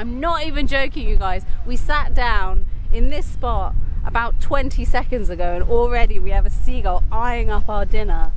I'm not even joking, you guys. We sat down in this spot about 20 seconds ago and already we have a seagull eyeing up our dinner.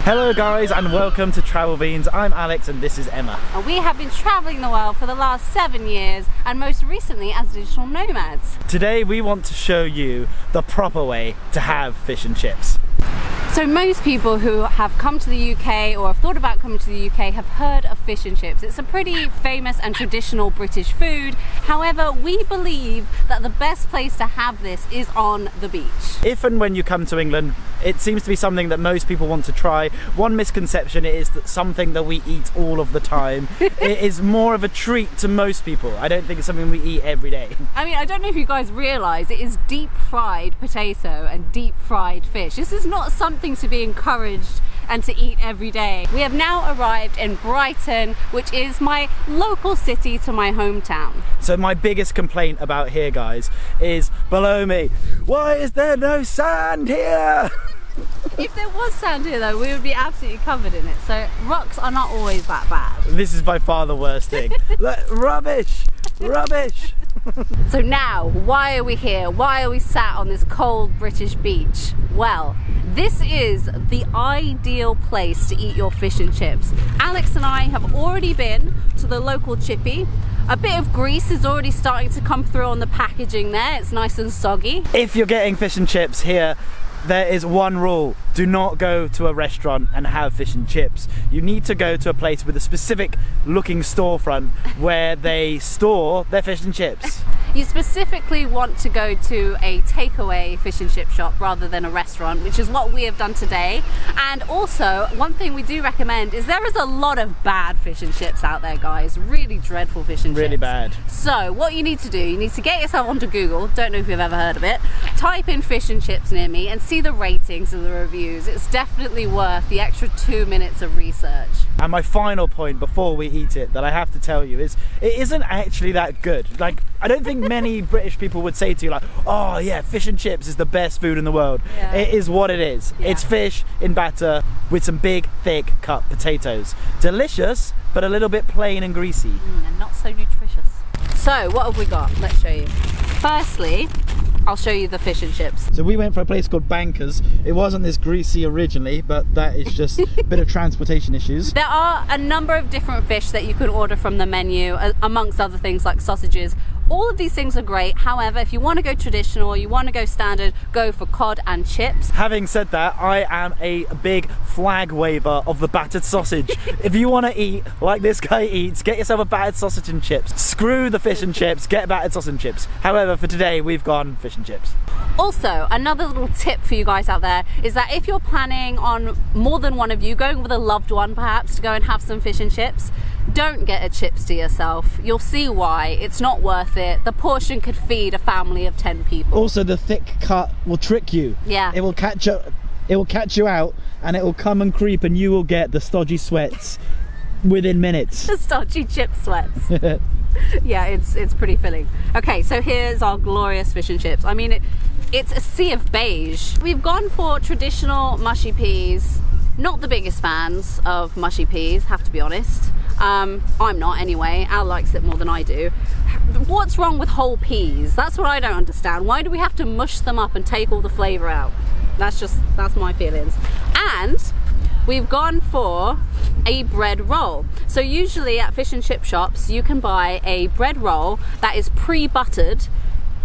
Hello guys and welcome to Travel Beans. I'm Alex and this is Emma. And we have been travelling the world for the last 7 years and most recently as digital nomads. Today we want to show you the proper way to have fish and chips. So most people who have come to the UK or have thought about coming to the UK have heard of fish and chips. It's a pretty famous and traditional British food. However, we believe that the best place to have this is on the beach. If and when you come to England, it seems to be something that most people want to try. One misconception is that something that we eat all of the time. It is more of a treat to most people. I don't think it's something we eat every day. I mean, I don't know if you guys realise it is deep fried potato and deep fried fish. This is not something to be encouraged and to eat every day. We have now arrived in Brighton, which is my local city to my hometown. So my biggest complaint about here, guys, is below me, why is there no sand here? If there was sand here though, we would be absolutely covered in it. So rocks are not always that bad. This is by far the worst thing. Look, rubbish, rubbish. So now, why are we here? Why are we sat on this cold British beach? Well, this is the ideal place to eat your fish and chips. Alex and I have already been to the local chippy. A bit of grease is already starting to come through on the packaging there. It's nice and soggy. If you're getting fish and chips here, there is one rule. Do not go to a restaurant and have fish and chips. You need to go to a place with a specific looking storefront where they store their fish and chips. You specifically want to go to a takeaway fish and chip shop rather than a restaurant, which is what we have done today. And also, one thing we do recommend is there is a lot of bad fish and chips out there, guys. Really dreadful fish and chips. Really bad. So what you need to do, you need to get yourself onto Google, don't know if you've ever heard of it, type in fish and chips near me and see the ratings and the reviews. It's definitely worth the extra 2 minutes of research. And my final point before we eat it that I have to tell you is it isn't actually that good. Like, I don't think many British people would say to you like, oh yeah, fish and chips is the best food in the world. Yeah. It is what it is. Yeah. It's fish in batter with some big, thick cut potatoes. Delicious, but a little bit plain and greasy. And not so nutritious. So what have we got? Let's show you. Firstly, I'll show you the fish and chips. So we went for a place called Bankers. It wasn't this greasy originally, but that is just a bit of transportation issues. There are a number of different fish that you can order from the menu, amongst other things like sausages. All of these things are great. However, if you want to go traditional, you want to go standard, go for cod and chips. Having said that, I am a big flag waver of the battered sausage. If you want to eat like this guy eats, get yourself a battered sausage and chips. Screw the fish and chips, get battered sausage and chips. However, for today, we've gone fish and chips. Also, another little tip for you guys out there is that if you're planning on more than one of you, going with a loved one perhaps to go and have some fish and chips, don't get a chips to yourself. You'll see why. It's not worth it. The portion could feed a family of 10 people. Also, the thick cut will trick you. Yeah. It will catch you out and it will come and creep and you will get the stodgy sweats within minutes. The stodgy chip sweats. Yeah, it's pretty filling. Okay, so here's our glorious fish and chips. I mean, it's a sea of beige. We've gone for traditional mushy peas. Not the biggest fans of mushy peas, have to be honest. I'm not anyway. Al likes it more than I do. What's wrong with whole peas? That's what I don't understand. Why do we have to mush them up and take all the flavour out? That's my feelings. And we've gone for a bread roll. So usually at fish and chip shops, you can buy a bread roll that is pre-buttered,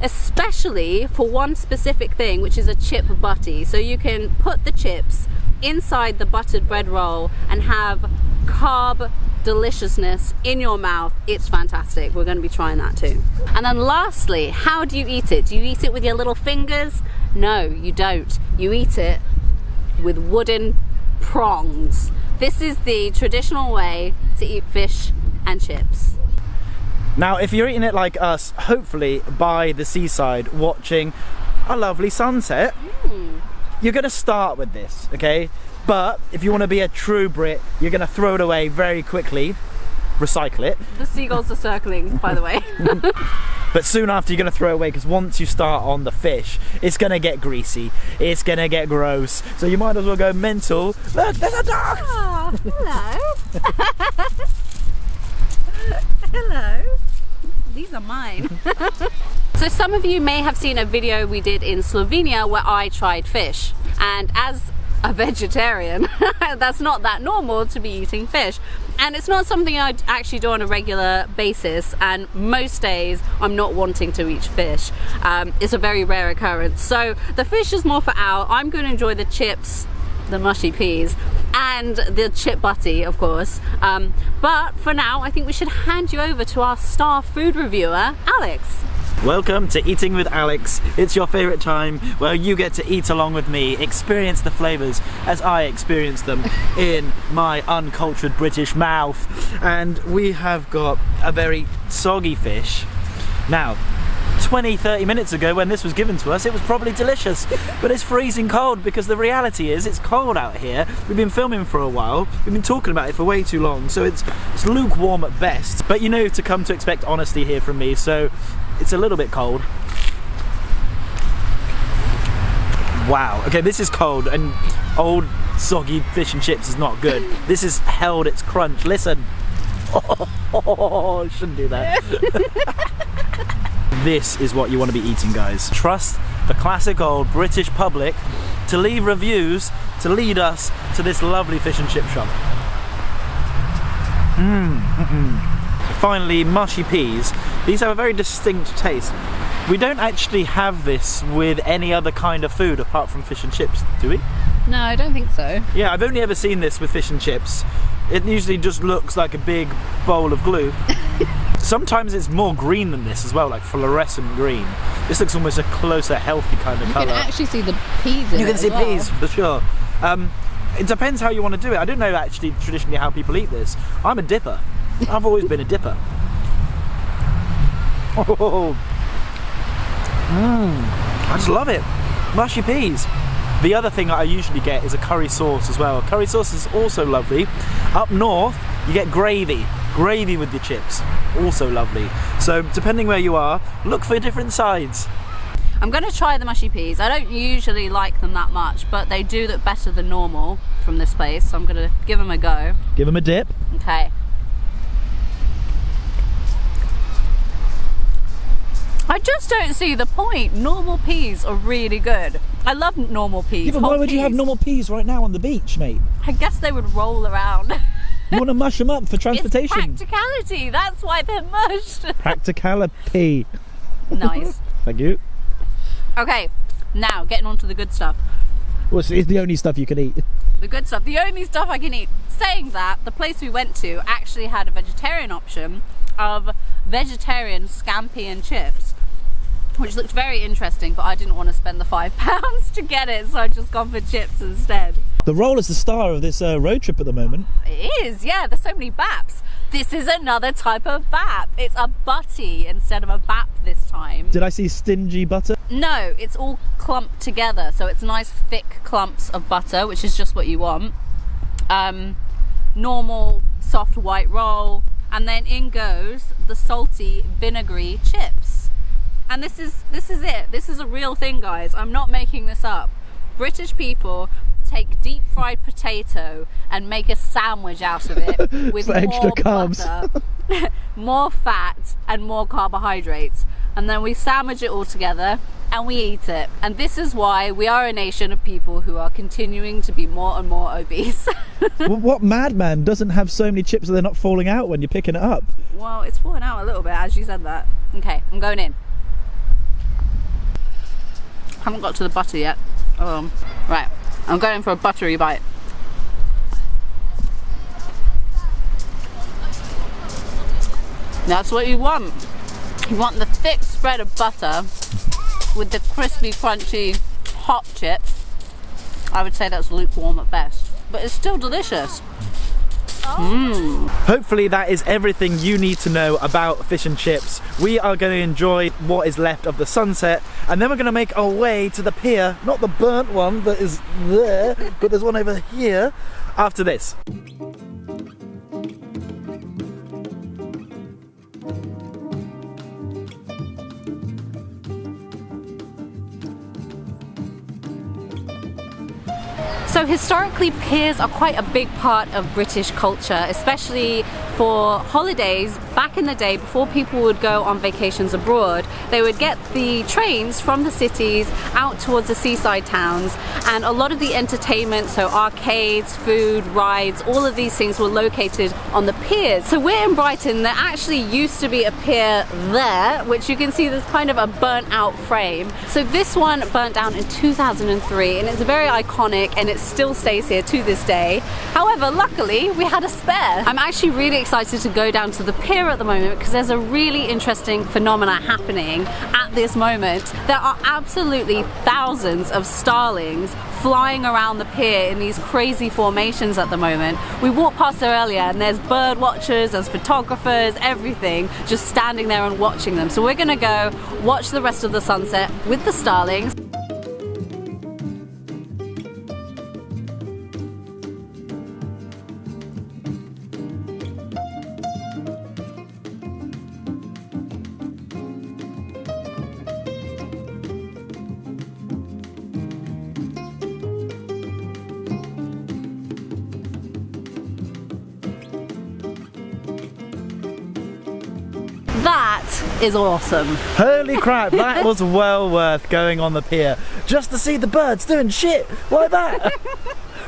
especially for one specific thing, which is a chip butty. So you can put the chips inside the buttered bread roll and have carb deliciousness in your mouth. It's fantastic. We're going to be trying that too. And then lastly, how do you eat it? Do you eat it with your little fingers? No, you don't. You eat it with wooden prongs. This is the traditional way to eat fish and chips. Now, if you're eating it like us, hopefully by the seaside, watching a lovely sunset, you're gonna start with this, okay? But if you want to be a true Brit, you're gonna throw it away very quickly, recycle it. The seagulls are circling, by the way. But soon after, you're gonna throw it away, because once you start on the fish, it's gonna get greasy, it's gonna get gross, so you might as well go mental. Look, there's a dog! Oh, hello. Hello. These are mine. So some of you may have seen a video we did in Slovenia where I tried fish, and as a vegetarian, that's not that normal to be eating fish, and it's not something I actually do on a regular basis, and most days I'm not wanting to eat fish. It's a very rare occurrence, so the fish is more for Al. I'm going to enjoy the chips, the mushy peas, and the chip butty, of course, but for now I think we should hand you over to our star food reviewer, Alex. Welcome to Eating with Alex. It's your favourite time where you get to eat along with me, experience the flavours as I experience them in my uncultured British mouth. And we have got a very soggy fish. Now, 20-30 minutes ago when this was given to us, it was probably delicious, but it's freezing cold, because the reality is it's cold out here. We've been filming for a while, we've been talking about it for way too long, so it's lukewarm at best, but you know to come to expect honesty here from me, so it's a little bit cold. Wow, okay, this is cold, and old soggy fish and chips is not good. This has held its crunch. Listen. Oh, shouldn't do that. This is what you want to be eating, guys. Trust the classic old British public to leave reviews to lead us to this lovely fish and chip shop. Finally, mushy peas. These have a very distinct taste. We don't actually have this with any other kind of food apart from fish and chips, do we? No, I don't think so. Yeah, I've only ever seen this with fish and chips. It usually just looks like a big bowl of glue. Sometimes it's more green than this as well, like fluorescent green. This looks almost a closer, healthy kind of colour. You can actually see the peas in it. You can see as well. peas, for sure. It depends how you want to do it. I don't know actually traditionally how people eat this. I'm a dipper. I've always been a dipper. Oh. I just love it. Mushy peas. The other thing I usually get is a curry sauce as well. Curry sauce is also lovely. Up north, you get gravy. Gravy with your chips. Also lovely. So depending where you are, look for different sides. I'm going to try the mushy peas. I don't usually like them that much, but they do look better than normal from this place, so I'm going to give them a go. Give them a dip. Okay. I just don't see the point. Normal peas are really good. I love normal peas. Yeah, but why would you have normal peas right now on the beach, mate? I guess they would roll around. You want to mush them up for transportation. It's practicality, that's why they're mushed. Practicality. Nice. Thank you. Okay, now getting on to the good stuff. Well, it's the only stuff you can eat. The good stuff, the only stuff I can eat. Saying that, the place we went to actually had a vegetarian option of vegetarian scampi and chips, which looked very interesting, but I didn't want to spend the £5 to get it, so I just gone for chips instead. The roll is the star of this road trip at the moment. It is, yeah, there's so many baps. This is another type of bap. It's a butty instead of a bap this time. Did I see stingy butter? No, it's all clumped together, so it's nice thick clumps of butter, which is just what you want. Normal soft white roll, and then in goes the salty vinegary chips. And this is it. This is a real thing, guys. I'm not making this up. British people take deep fried potato and make a sandwich out of it with more extra carbs, butter, more fat and more carbohydrates, and then we sandwich it all together and we eat it. And this is why we are a nation of people who are continuing to be more and more obese. Well, what madman doesn't have so many chips that they're not falling out when you're picking it up? Well, it's falling out a little bit as you said that. Okay, I'm going in. Haven't got to the butter yet. Right, I'm going for a buttery bite. That's what you want. You want the thick spread of butter with the crispy, crunchy, hot chips. I would say that's lukewarm at best. but it's still delicious. Hopefully that is everything you need to know about fish and chips. We are going to enjoy what is left of the sunset, and then we're going to make our way to the pier, not the burnt one that is there, but there's one over here, after this. So historically, piers are quite a big part of British culture, especially for holidays. Back in the day, before people would go on vacations abroad, they would get the trains from the cities out towards the seaside towns, and a lot of the entertainment, so arcades, food, rides, all of these things were located on the piers. So we're in Brighton. There actually used to be a pier there, which you can see there's kind of a burnt out frame. So this one burnt down in 2003, and it's very iconic, and it still stays here to this day. However, luckily we had a spare. I'm actually really excited to go down to the pier at the moment because there's a really interesting phenomena happening at this moment. There are absolutely thousands of starlings flying around the pier in these crazy formations at the moment. We walked past there earlier and there's bird watchers, there's photographers, everything just standing there and watching them. So we're gonna go watch the rest of the sunset with the starlings. That is awesome. Holy crap, that was well worth going on the pier just to see the birds doing shit like that.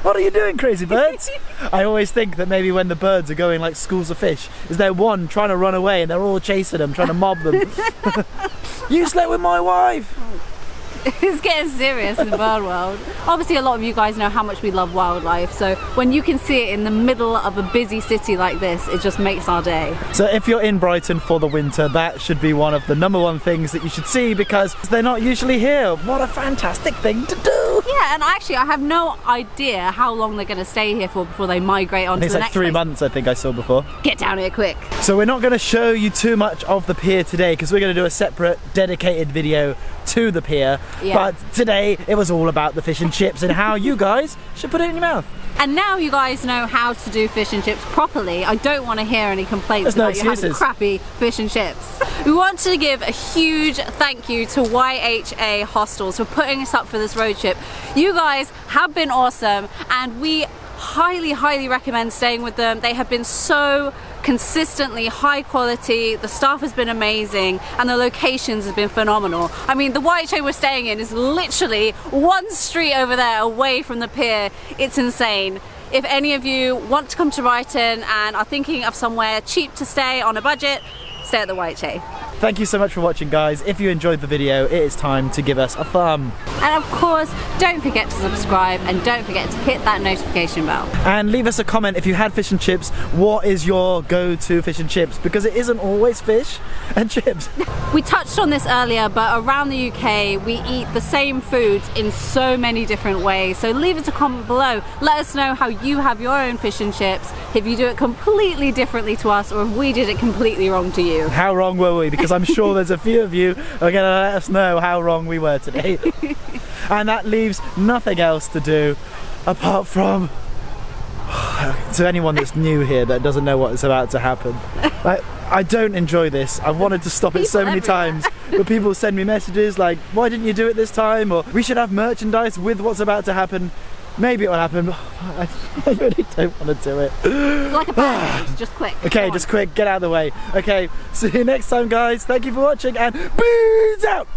What are you doing, crazy birds? I always think that maybe when the birds are going like schools of fish, is there one trying to run away and they're all chasing them, trying to mob them. You slept with my wife. It's getting serious in the bird world. Obviously a lot of you guys know how much we love wildlife, so when you can see it in the middle of a busy city like this, it just makes our day. So if you're in Brighton for the winter, that should be one of the #1 things that you should see because they're not usually here. What a fantastic thing to do! Yeah, and actually I have no idea how long they're going to stay here for before they migrate on to the it's like next 3 place. months I think I saw before. Get down here quick. So we're not going to show you too much of the pier today because we're going to do a separate dedicated video to the pier. Yeah. But today it was all about the fish and chips and how you guys should put it in your mouth. And now you guys know how to do fish and chips properly. I don't want to hear any complaints about you having crappy fish and chips. We want to give a huge thank you to YHA Hostels for putting us up for this road trip. You guys have been awesome and we highly recommend staying with them. They have been so consistently high quality, the staff has been amazing, and the locations have been phenomenal. I mean, the YHA we're staying in is literally one street over there away from the pier. It's insane. If any of you want to come to Brighton and are thinking of somewhere cheap to stay on a budget, stay at the YHA. Thank you so much for watching, guys. If you enjoyed the video, it is time to give us a thumb. And of course, don't forget to subscribe and don't forget to hit that notification bell. And leave us a comment if you had fish and chips. What is your go-to fish and chips? Because it isn't always fish and chips. We touched on this earlier, but around the UK, we eat the same foods in so many different ways. So leave us a comment below. Let us know how you have your own fish and chips, if you do it completely differently to us, or if we did it completely wrong to you. How wrong were we? Because I'm sure there's a few of you who are going to let us know how wrong we were today. And that leaves nothing else to do apart from, to anyone that's new here that doesn't know what is about to happen, I don't enjoy this. I've wanted to stop it so many times, but people send me messages like, why didn't you do it this time? Or we should have merchandise with what's about to happen. Maybe it will happen, but I really don't want to do it. Like a band, just quick. Okay, just quick, get out of the way. Okay, see you next time, guys. Thank you for watching, and peace out!